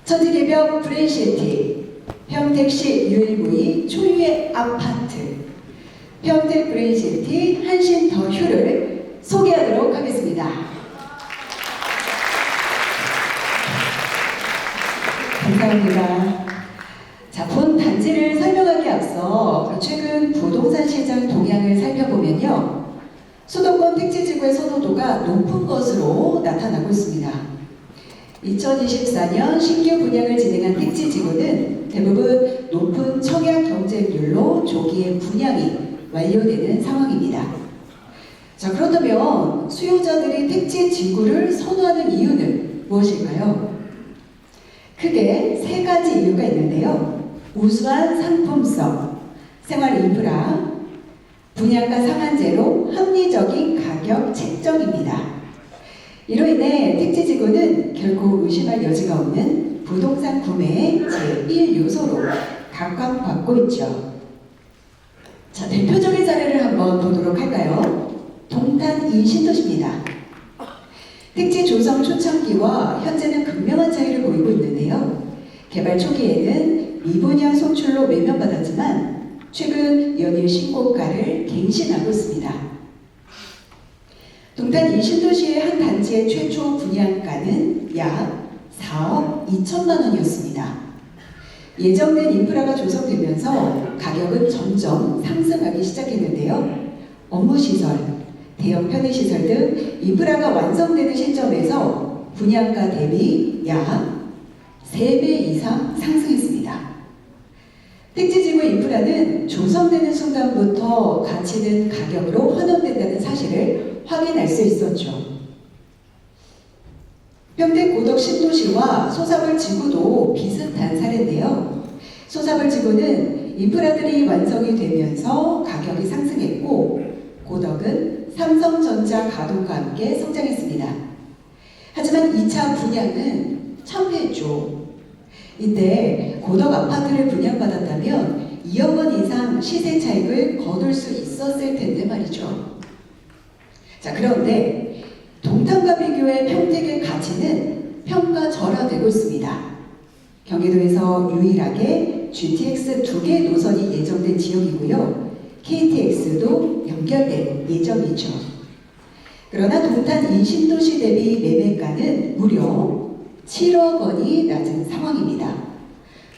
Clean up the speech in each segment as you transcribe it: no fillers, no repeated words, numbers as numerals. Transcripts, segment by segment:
천지개벽 브레인시티, 평택시 유일무이 초유의 아파트, 평택 브레인시티 한신 더 휴를 소개하도록 하겠습니다. 감사합니다. 자, 본 단지를 설명하기 앞서 최근 부동산 시장 동향을 살펴보면요, 수도권 택지지구의 선호도가 높은 것으로 나타나고 있습니다. 2024년 신규 분양을 진행한 택지지구는 대부분 높은 청약 경쟁률로 조기에 분양이 완료되는 상황입니다. 자, 그렇다면 수요자들이 택지지구를 선호하는 이유는 무엇일까요? 크게 세 가지 이유가 있는데요. 우수한 상품성, 생활 인프라, 분양가 상한제로 합리적인 가격 책정입니다. 이로 인해 택지지구는 결코 의심할 여지가 없는 부동산 구매의 제1요소로 각광받고 있죠. 자, 대표적인 사례를 한번 보도록 할까요? 동탄 이신도시입니다. 택지 조성 초창기와 현재는 극명한 차이를 보이고 있는데요. 개발 초기에는 미분양 송출로 외면받았지만 최근 연일 신고가를 갱신하고 있습니다. 동탄 이신도시의 한 단지의 최초 분양가는 약 4억 2천만 원이었습니다. 예정된 인프라가 조성되면서 가격은 점점 상승하기 시작했는데요. 업무시설, 대형 편의시설 등 인프라가 완성되는 시점에서 분양가 대비 약 3배 이상 상승했습니다. 택지지구 인프라는 조성되는 순간부터 가치는 가격으로 환원된다는 사실을 확인할 수 있었죠. 평택 고덕 신도시와 소사벌 지구도 비슷한 사례인데요. 소사벌 지구는 인프라들이 완성이 되면서 가격이 상승했고, 고덕은 삼성전자 가동과 함께 성장했습니다. 하지만 2차 분양은 참패했죠. 이때 고덕 아파트를 분양받았다면 2억 원 이상 시세 차익을 거둘 수 있었을 텐데 말이죠. 자, 그런데 동탄과 비교해 평택의 가치는 평가절하되고 있습니다. 경기도에서 유일하게 GTX 2개 노선이 예정된 지역이고요. KTX도 연결될 예정이죠. 그러나 동탄 인신도시 대비 매매가는 무려 7억 원이 낮은 상황입니다.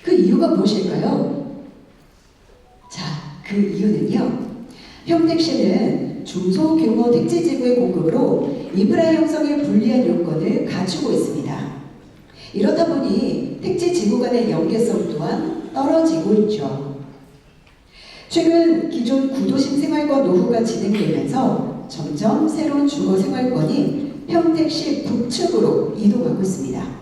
그 이유가 무엇일까요? 자, 그 이유는요, 평택시는 중소규모 택지지구의 공급으로 인프라 형성에 불리한 요건을 갖추고 있습니다. 이렇다 보니 택지지구 간의 연계성 또한 떨어지고 있죠. 최근 기존 구도심 생활권 노후가 진행되면서 점점 새로운 주거 생활권이 평택시 북측으로 이동하고 있습니다.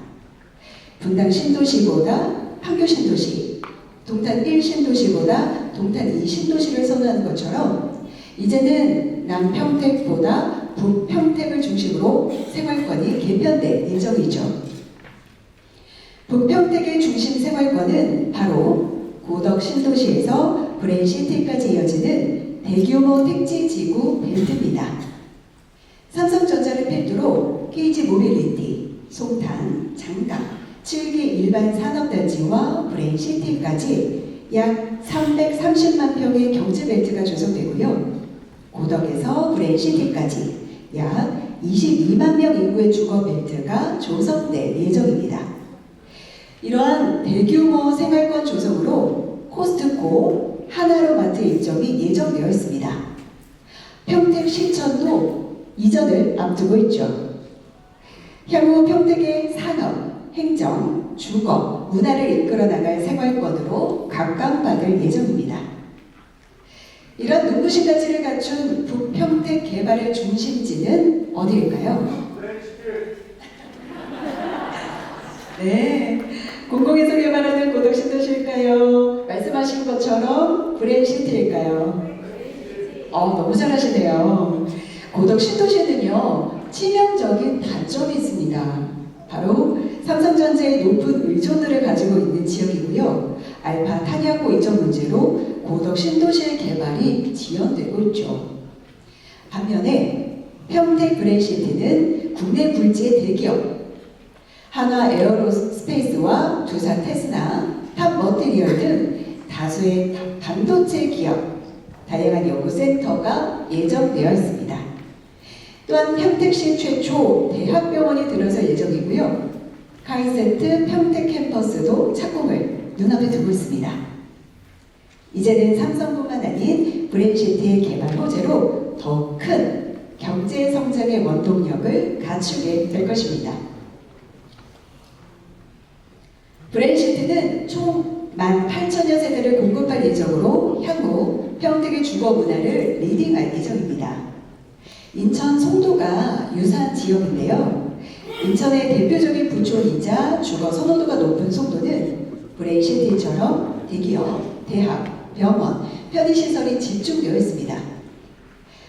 분당 신도시보다 판교 신도시, 동탄 1 신도시보다 동탄 2 신도시를 선호하는 것처럼 이제는 남평택보다 북평택을 중심으로 생활권이 개편될 예정이죠. 북평택의 중심 생활권은 바로 고덕 신도시에서 브레인시티까지 이어지는 대규모 택지지구 벨트입니다. 삼성전자를 필두로 KG모빌리티, 송탄, 장강, 7기 일반 산업단지와 브레인시티까지 약 330만 평의 경지벨트가 조성되고요. 고덕에서 브레인시티까지 약 22만 명 인구의 주거벨트가 조성될 예정입니다. 이러한 대규모 생활권 조성으로 코스트코, 하나로마트 입점이 예정되어 있습니다. 평택시청도 이전을 앞두고 있죠. 향후 평택의 산업, 행정, 주거, 문화를 이끌어 나갈 생활권으로 각광받을 예정입니다. 이런 눈부신 가치를 갖춘 북평택 개발의 중심지는 어디일까요? 네, 공공에서 개발하는 고덕 신도시일까요? 말씀하신 것처럼 브레인시티일까요? 너무 잘하시네요. 고덕 신도시는요, 치명적인 단점이 있습니다. 바로 삼성전자의 높은 의존도를 가지고 있는 지역이고요. 알파 탄약고 이전 문제로 고덕 신도시의 개발이 지연되고 있죠. 반면에 평택 브레인시티는 국내 굴지의 대기업 한화 에어로스페이스와 두산 테스나, 탑머티리얼 등 다수의 반도체 기업, 다양한 연구센터가 예정되어 있습니다. 또한 평택시 최초 대학병원이 들어설 예정이고요. 카이센트 평택 캠퍼스도 착공을 눈앞에 두고 있습니다. 이제는 삼성뿐만 아닌 브레인시티의 개발 호재로 더 큰 경제 성장의 원동력을 갖추게 될 것입니다. 브레인시티는 총 18,000여 세대를 공급할 예정으로 향후 평택의 주거 문화를 리딩할 예정입니다. 인천 송도가 유사한 지역인데요. 인천의 대표적인 부촌이자 주거 선호도가 높은 송도는 브레인시티처럼 대기업, 대학, 병원, 편의시설이 집중되어 있습니다.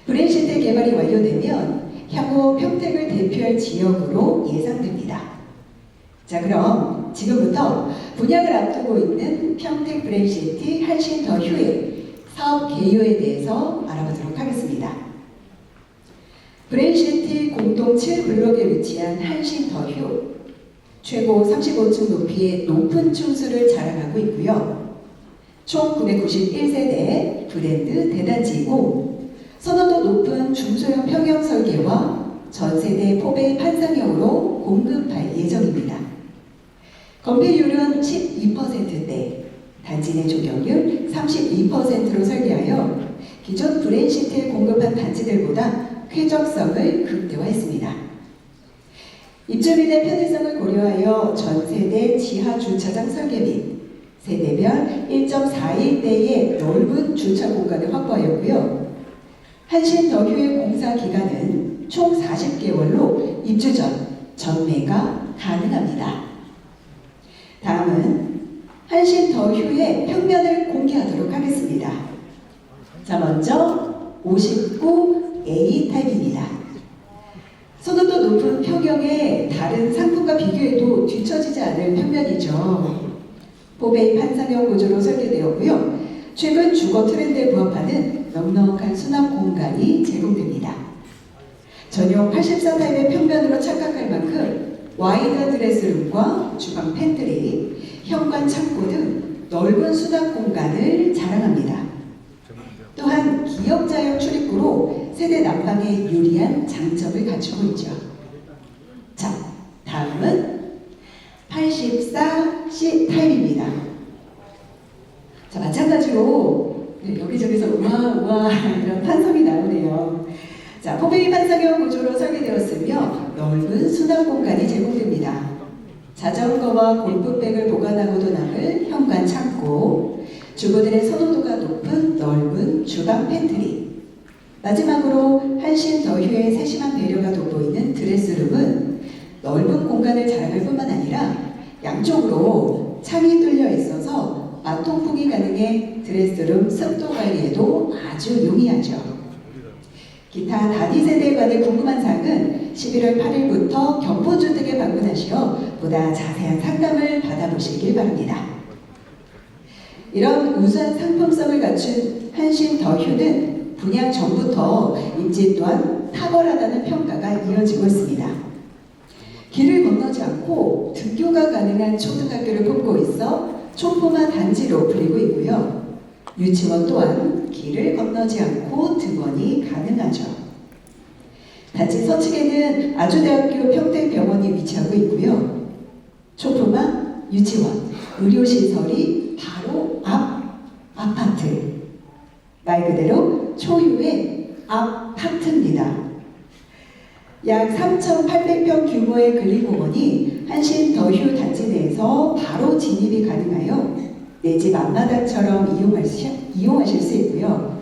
브레인시티 개발이 완료되면 향후 평택을 대표할 지역으로 예상됩니다. 자, 그럼 지금부터 분양을 앞두고 있는 평택 브레인시티 한신 더 휴의 사업 개요에 대해서 알아보도록 하겠습니다. 브레인시티 공동 7블록에 위치한 한신 더 휴, 최고 35층 높이의 높은 층수를 자랑하고 있고요. 총 991세대 브랜드 대단지이고 선호도 높은 중소형 평형 설계와 전세대 포베이 판상형으로 공급할 예정입니다. 건폐율은 12%대, 단지 내 조경률 32%로 설계하여 기존 브레인시티에 공급한 단지들보다 쾌적성을 극대화했습니다. 입주민의 편의성을 고려하여 전세대 지하 주차장 설계 및 세대별 1.41대의 넓은 주차 공간을 확보하였고요. 한신 더 휴의 공사 기간은 총 40개월로 입주 전 전매가 가능합니다. 다음은 한신 더 휴의 평면을 공개하도록 하겠습니다. 자, 먼저 59A 타입입니다. 선호도 높은 평형의 다른 상품과 비교해도 뒤처지지 않을 평면이죠. 포베이 판상형 구조로 설계되었고요. 최근 주거 트렌드에 부합하는 넉넉한 수납 공간이 제공됩니다. 전용 84 타입의 평면으로 착각할 만큼 와이드 드레스룸과 주방 팬트리, 현관 창고 등 넓은 수납 공간을 자랑합니다. 또한 기역자형 출입구로 세대 난방에 유리한 장점을 갖추고 있죠. 자, 다음은 84C 타입입니다. 자, 마찬가지로 여기저기서 우와 이런 탄성이 나오네요. 자, 포베이 판상형 구조로 설계되었으며 넓은 수납 공간이 제공됩니다. 자전거와 골프백을 보관하고도 남을 현관 창고, 주부들의 선호도가 높은 넓은 주방 팬트리, 마지막으로 한신 더 휴의 세심한 배려가 돋보이는 드레스룸은 넓은 공간을 자랑할 뿐만 아니라 양쪽으로 창이 뚫려 있어서 맞통풍이 가능해 드레스룸 습도 관리에도 아주 용이하죠. 기타 단위 세대에 관해 궁금한 사항은 11월 8일부터 경포주택에 방문하시어 보다 자세한 상담을 받아보시길 바랍니다. 이런 우수한 상품성을 갖춘 한신 더 휴는 분양 전부터 입지 또한 탁월하다는 평가가 이어지고 있습니다. 길을 건너지 않고 등교가 가능한 초등학교를 품고 있어 초포마 단지로 불리고 있고요. 유치원 또한 길을 건너지 않고 등원이 가능하죠. 단지 서측에는 아주대학교 평택병원이 위치하고 있고요. 초포마, 유치원, 의료시설이 바로 앞 아파트. 말 그대로 초유의 아파트입니다. 약 3,800평 규모의 근린공원이 한신 더 휴 단지 내에서 바로 진입이 가능하여 내 집 앞마당처럼 이용하실 수 있고요.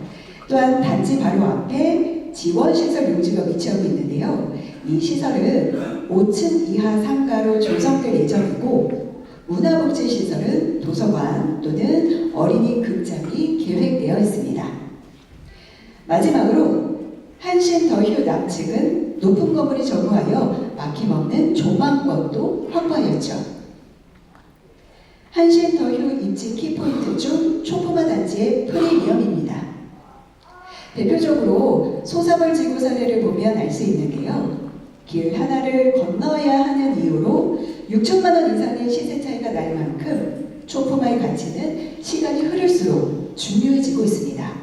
또한 단지 바로 앞에 지원시설 용지가 위치하고 있는데요. 이 시설은 5층 이하 상가로 조성될 예정이고 문화복지시설은 도서관 또는 어린이 극장이 계획되어 있습니다. 마지막으로 한신 더 휴 남측은 높은 건물이 전무하여 막힘없는 조망권도 확보하였죠. 한신 더 휴 입지 키포인트 중 초포마 단지의 프리미엄입니다. 대표적으로 소사벌 지구 사례를 보면 알 수 있는데요. 길 하나를 건너야 하는 이유로 6천만 원 이상의 시세 차이가 날 만큼 초포마의 가치는 시간이 흐를수록 중요해지고 있습니다.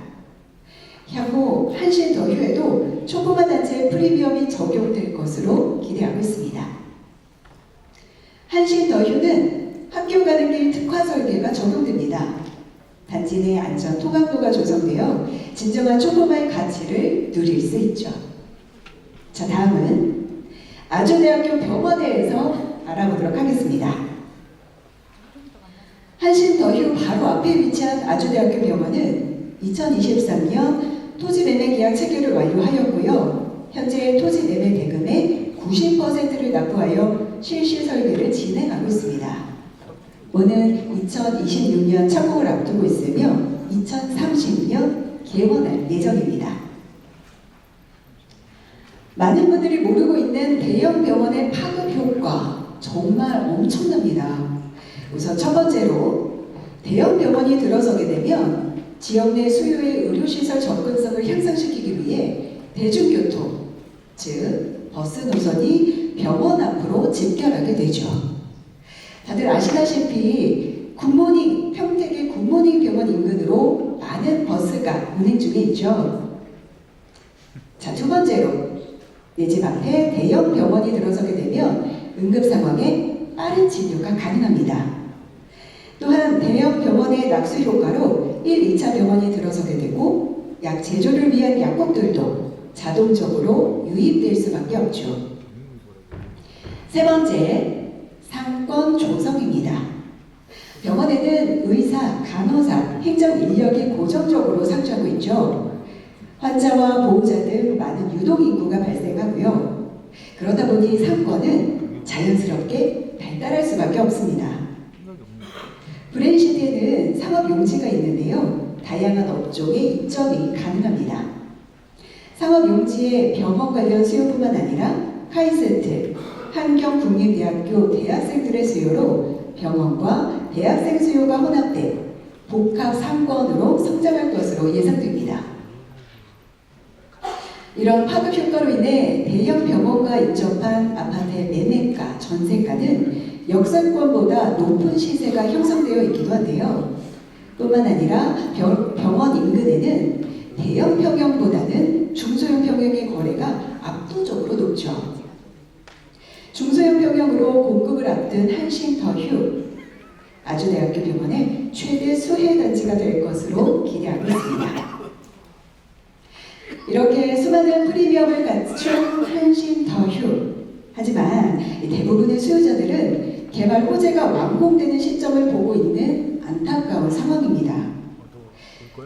향후 한신더휴에도 초포마 단체의 프리미엄이 적용될 것으로 기대하고 있습니다. 한신더휴는 학교 가는 길 특화 설계가 적용됩니다. 단지 내 안전 통학로가 조성되어 진정한 초포마의 가치를 누릴 수 있죠. 자, 다음은 아주대학교 병원에서 알아보도록 하겠습니다. 한신더휴 바로 앞에 위치한 아주대학교 병원은 2023년 토지 매매 계약 체결을 완료하였고요. 현재 토지 매매 대금의 90%를 납부하여 실시 설계를 진행하고 있습니다. 오는 2026년 착공을 앞두고 있으며 2030년 개원할 예정입니다. 많은 분들이 모르고 있는 대형 병원의 파급 효과 정말 엄청납니다. 우선 첫 번째로 대형 병원이 들어서게 되면 지역 내 수요의 의료시설 접근성을 향상시키기 위해 대중교통, 즉 버스 노선이 병원 앞으로 집결하게 되죠. 다들 아시다시피 평택의 굿모닝 병원 인근으로 많은 버스가 운행 중에 있죠. 자, 두 번째로 내 집 앞에 대형 병원이 들어서게 되면 응급 상황에 빠른 진료가 가능합니다. 또한 대형 병원의 낙수 효과로 1, 2차 병원이 들어서게 되고 약 제조를 위한 약국들도 자동적으로 유입될 수밖에 없죠. 세 번째, 상권 조성입니다. 병원에는 의사, 간호사, 행정 인력이 고정적으로 상주하고 있죠. 환자와 보호자 등 많은 유동인구가 발생하고요. 그러다 보니 상권은 자연스럽게 발달할 수밖에 없습니다. 브레인시티에는 상업 용지가 있는데요. 다양한 업종의 입점이 가능합니다. 상업 용지에 병원 관련 수요뿐만 아니라 카이스트, 한경국립대학교 대학생들의 수요로 병원과 대학생 수요가 혼합된 복합 상권으로 성장할 것으로 예상됩니다. 이런 파급 효과로 인해 대형 병원과 인접한 아파트의 매매가, 전세가는 역세권보다 높은 시세가 형성되어 있기도 한데요. 뿐만 아니라 병원 인근에는 대형 평형보다는 중소형 평형의 거래가 압도적으로 높죠. 중소형 평형으로 공급을 앞둔 한신더휴, 아주대학교 병원의 최대 수혜 단지가 될 것으로 기대하고 있습니다. 이렇게 수많은 프리미엄을 갖춘 한신더휴, 하지만 대부분의 수요자들은 개발 호재가 완공되는 시점을 보고 있는 안타까운 상황입니다.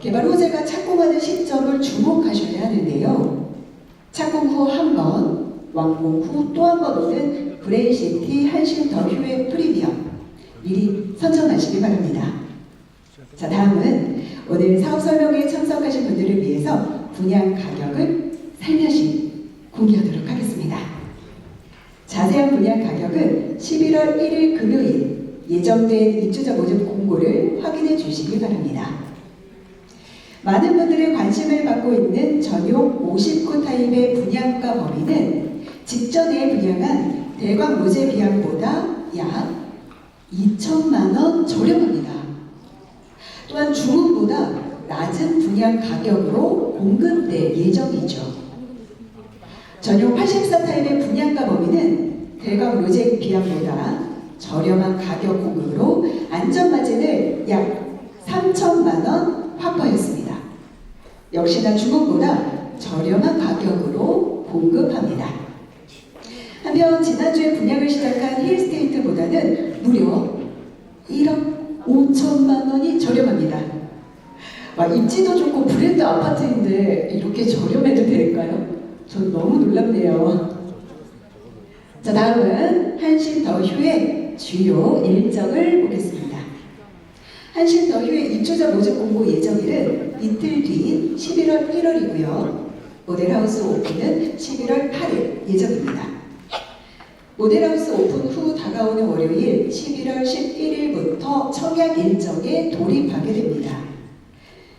개발 호재가 착공하는 시점을 주목하셔야 하는데요. 착공 후 한 번, 완공 후 또 한 번 오는 브레인시티 한신더휴의 프리미엄, 미리 선점하시기 바랍니다. 자, 다음은 오늘 사업 설명회에 참석하신 분들을 위해서 분양 가격을 살며시 공개하도록 하겠습니다. 자세한 분양 가격은 11월 1일 금요일 예정된 입주자 모집 공고를 확인해 주시기 바랍니다. 많은 분들의 관심을 받고 있는 전용 59 타입의 분양가 범위는 직전에 분양한 대광 로제 비양보다 약 2천만 원 저렴합니다. 또한 주문보다 낮은 분양 가격으로 공급될 예정이죠. 전용 84 타입의 분양가 범위는 대광 로제 비양보다 저렴한 가격 공급으로 안전마진을 약 3천만 원 확보했습니다. 역시나 주문보다 저렴한 가격으로 공급합니다. 한편 지난주에 분양을 시작한 힐스테이트보다는 무려 1억 5천만 원이 저렴합니다. 입지도 좋고 브랜드 아파트인데 이렇게 저렴해도 될까요? 전 너무 놀랍네요. 자, 다음은 한신더휴의 주요 일정을 보겠습니다. 한신더휴의 입주자 모집 공고 예정일은 이틀 뒤인 11월 1월이고요. 모델하우스 오픈은 11월 8일 예정입니다. 모델하우스 오픈 후 다가오는 월요일 11월 11일부터 청약 일정에 돌입하게 됩니다.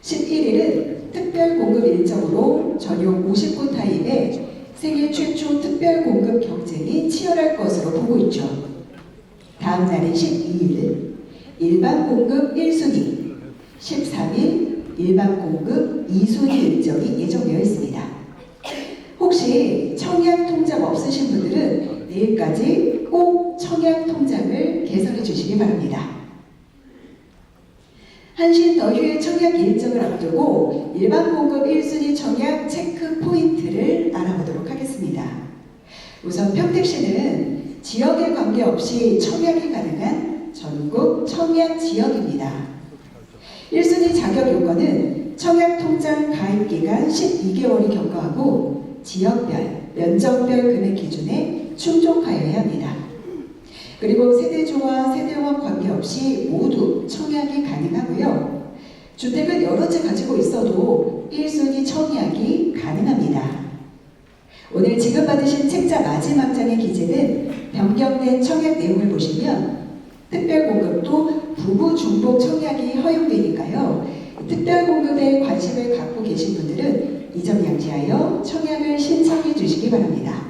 11일은 특별 공급 일정으로 전용 59 타입의 세계 최초 특별 공급 경쟁이 치열할 것으로 보고 있죠. 다음 날인 12일 일반 공급 1순위, 13일 일반 공급 2순위 일정이 예정되어 있습니다. 혹시 청약 통장 없으신 분들은 내일까지 꼭 청약 통장을 개설해 주시기 바랍니다. 한신 더휴의 청약 일정을 앞두고 일반 공급 1순위 청약 체크 포인트를 알아보도록 하겠습니다. 우선 평택시는 지역에 관계없이 청약이 가능한 전국 청약 지역입니다. 1순위 자격 요건은 청약통장 가입기간 12개월이 경과하고 지역별, 면적별 금액 기준에 충족하여야 합니다. 그리고 세대주와 세대원 관계없이 모두 청약이 가능하고요. 주택을 여러 채 가지고 있어도 1순위 청약이 가능합니다. 오늘 지급받으신 책자 마지막 장에 기재된 변경된 청약 내용을 보시면 특별공급도 부부 중복 청약이 허용되니까요. 특별공급에 관심을 갖고 계신 분들은 이 점 양지하여 청약을 신청해 주시기 바랍니다.